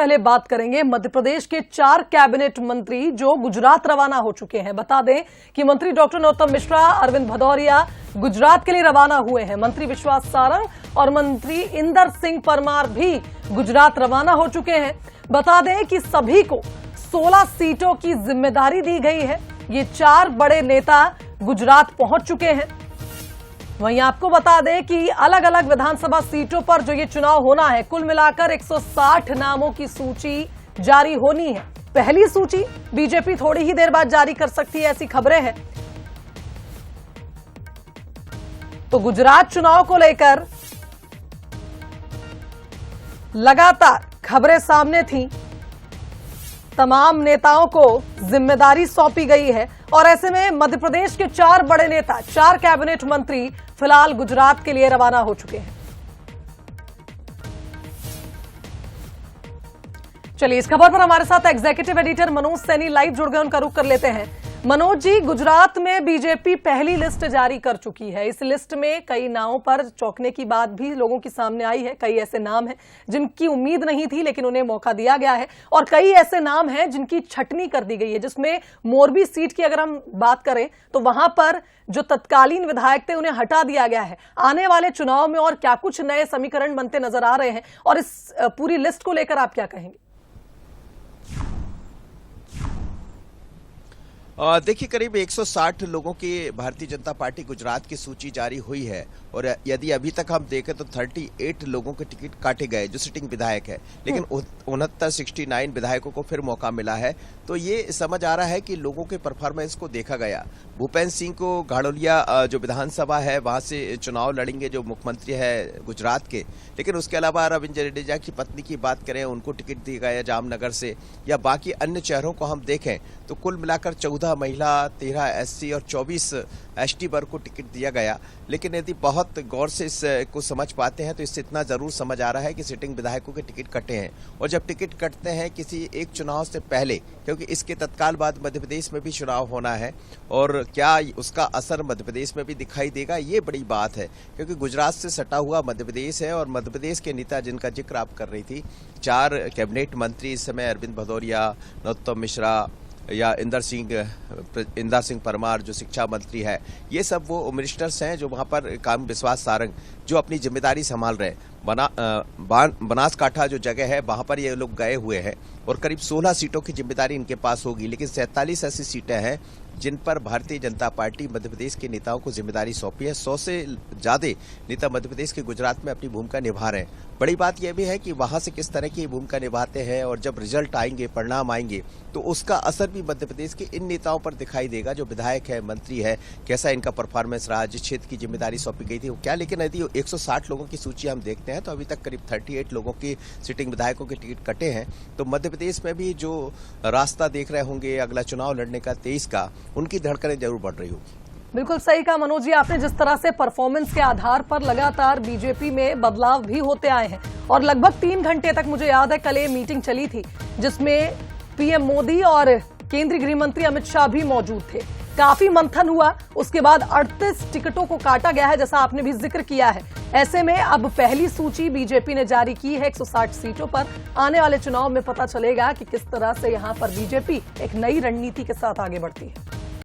पहले बात करेंगे मध्य प्रदेश के 4 कैबिनेट मंत्री जो गुजरात रवाना हो चुके हैं। बता दें कि मंत्री डॉक्टर नरोत्तम मिश्रा, अरविंद भदौरिया गुजरात के लिए रवाना हुए हैं। मंत्री विश्वास सारंग और मंत्री इंदर सिंह परमार भी गुजरात रवाना हो चुके हैं। बता दें कि सभी को 16 सीटों की जिम्मेदारी दी गई है। ये 4 बड़े नेता गुजरात पहुंच चुके हैं। वहीं आपको बता दें कि अलग अलग विधानसभा सीटों पर जो ये चुनाव होना है, कुल मिलाकर 160 नामों की सूची जारी होनी है। पहली सूची बीजेपी थोड़ी ही देर बाद जारी कर सकती है, ऐसी खबरें हैं। तो गुजरात चुनाव को लेकर लगातार खबरें सामने थीं। तमाम नेताओं को जिम्मेदारी सौंपी गई है और ऐसे में मध्य प्रदेश के 4 बड़े नेता, 4 कैबिनेट मंत्री फिलहाल गुजरात के लिए रवाना हो चुके हैं। चलिए, इस खबर पर हमारे साथ executive editor Manoj Saini live जुड़ गए, उनका रुख कर लेते हैं। मनोज जी, गुजरात में बीजेपी पहली लिस्ट जारी कर चुकी है। इस लिस्ट में कई नामों पर चौंकने की बात भी लोगों के सामने आई है। कई ऐसे नाम हैं जिनकी उम्मीद नहीं थी लेकिन उन्हें मौका दिया गया है, और कई ऐसे नाम हैं जिनकी छटनी कर दी गई है, जिसमें मोरबी सीट की अगर हम बात करें तो वहां पर जो तत्कालीन विधायक थे उन्हें हटा दिया गया है। आने वाले चुनाव में और क्या कुछ नए समीकरण बनते नजर आ रहे हैं, और इस पूरी लिस्ट को लेकर आप क्या कहेंगे? देखिए, करीब 160 लोगों की भारतीय जनता पार्टी गुजरात की सूची जारी हुई है, और यदि अभी तक हम देखें तो 38 लोगों के टिकट काटे गए जो सिटिंग विधायक है, लेकिन 69 विधायकों को फिर मौका मिला है। तो ये समझ आ रहा है कि लोगों के परफॉर्मेंस को देखा गया। भूपेंद्र सिंह को घाड़ोलिया जो विधानसभा है वहां से चुनाव लड़ेंगे, जो मुख्यमंत्री है गुजरात के। लेकिन उसके अलावा रविंद्र जडेजा की पत्नी की बात करें, उनको टिकट दिया गया जामनगर से, या बाकी अन्य चेहरों को हम देखें तो कुल मिलाकर 14 महिला, 13 एससी और 24 एसटी वर्ग को टिकट दिया गया। लेकिन यदि बहुत गौर से इसको समझ पाते हैं तो इससे इतना जरूर समझ आ रहा है कि सिटिंग विधायकों के टिकट कटे हैं, और जब टिकट कटते हैं किसी एक चुनाव से पहले, क्योंकि इसके तत्काल बाद मध्य प्रदेश में भी चुनाव होना है, और क्या उसका असर मध्य प्रदेश में भी दिखाई देगा, ये बड़ी बात है। क्योंकि गुजरात से सटा हुआ मध्य प्रदेश है, और मध्य प्रदेश के नेता जिनका जिक्र आप कर रही थी, 4 कैबिनेट मंत्री इस समय, अरविंद भदौरिया, नरोत्तम मिश्रा या इंदर सिंह परमार जो शिक्षा मंत्री है, ये सब वो मिनिस्टर्स हैं जो वहां पर काम, विश्वास सारंग जो अपनी जिम्मेदारी संभाल रहे हैं। बनासकाठा जो जगह है वहां पर ये लोग गए हुए हैं, और करीब 16 सीटों की जिम्मेदारी इनके पास होगी। लेकिन 47 ऐसी सीटें हैं जिन पर भारतीय जनता पार्टी मध्य प्रदेश के नेताओं को जिम्मेदारी सौंपी है। 100 से ज्यादा नेता मध्य प्रदेश के गुजरात में अपनी भूमिका निभा रहे हैं। बड़ी बात यह भी है कि वहां से किस तरह की भूमिका निभाते हैं, और जब रिजल्ट आएंगे, परिणाम आएंगे, तो उसका असर भी मध्य प्रदेश के इन नेताओं पर दिखाई देगा जो विधायक है, मंत्री है, कैसा इनका परफॉर्मेंस रहा, जिस क्षेत्र की जिम्मेदारी सौंपी गई थी वो क्या। लेकिन यदि 160 लोगों की सूची हम देखते हैं तो अभी तक करीब 38 लोगों की सिटिंग विधायकों के टिकट कटे हैं। तो मध्य प्रदेश में भी जो रास्ता देख रहे होंगे अगला चुनाव लड़ने का 23 का, उनकी धड़कनें जरूर बढ़ रही होगी। बिल्कुल सही कहा मनोज जी आपने। जिस तरह से परफॉर्मेंस के आधार पर लगातार बीजेपी में बदलाव भी होते आए हैं, और लगभग 3 घंटे तक मुझे याद है कल ये मीटिंग चली थी जिसमें पीएम मोदी और केंद्रीय गृह मंत्री अमित शाह भी मौजूद थे। काफी मंथन हुआ, उसके बाद 38 टिकटों को काटा गया है, जैसा आपने भी जिक्र किया है। ऐसे में अब पहली सूची बीजेपी ने जारी की है 160 सीटों पर। आने वाले चुनाव में पता चलेगा कि किस तरह से यहां पर बीजेपी एक नई रणनीति के साथ आगे बढ़ती है।